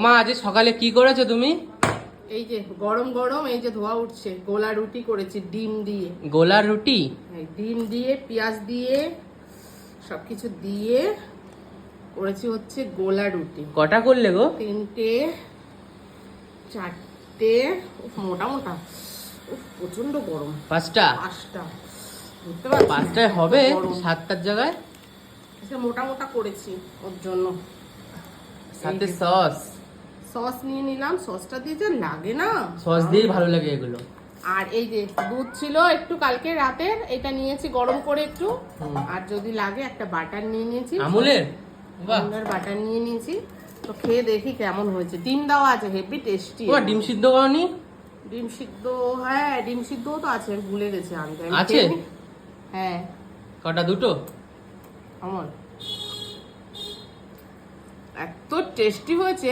ওমা আজ সকালে কি করেছো তুমি? এই যে গরম গরম এই যে ধোয়া উঠছে, গোলা রুটি করেছি ডিম দিয়ে। গোলা রুটি? ডিম দিয়ে পেঁয়াজ দিয়ে সবকিছু দিয়ে করেছি হচ্ছে গোলা রুটি। কটা করলে গো? 3টে 4টে, মোটা মোটা। প্রচন্ড গরম। 5টা? 5টা বুঝতে পারছি। 5টায় হবে 7টার জায়গায়? মোটা মোটা করেছি ওর জন্য। সাথে সস সস নিয়ে নিলাম, সসটা দিয়ে যা লাগে না, সস দিয়ে ভালো লাগে এগুলো। আর এই যে দুধ ছিল একটু কালকে রাতের, এটা নিয়েছি গরম করে একটু। আর যদি লাগে একটা বাটার নিয়ে নিয়েছি, আমুলের বাটার নিয়ে নিয়েছি। তো খেয়ে দেখি কেমন হয়েছে। ডিম দেওয়া আছে, হেভি টেস্টি। তোমার ডিম সিদ্ধ করনি? ডিম সিদ্ধ, হ্যাঁ ডিম সিদ্ধও তো আছে, আমি ভুলে গেছি আনতে। আছে? হ্যাঁ। কটা? 2টো? আমার এত টেস্টি হয়েছে।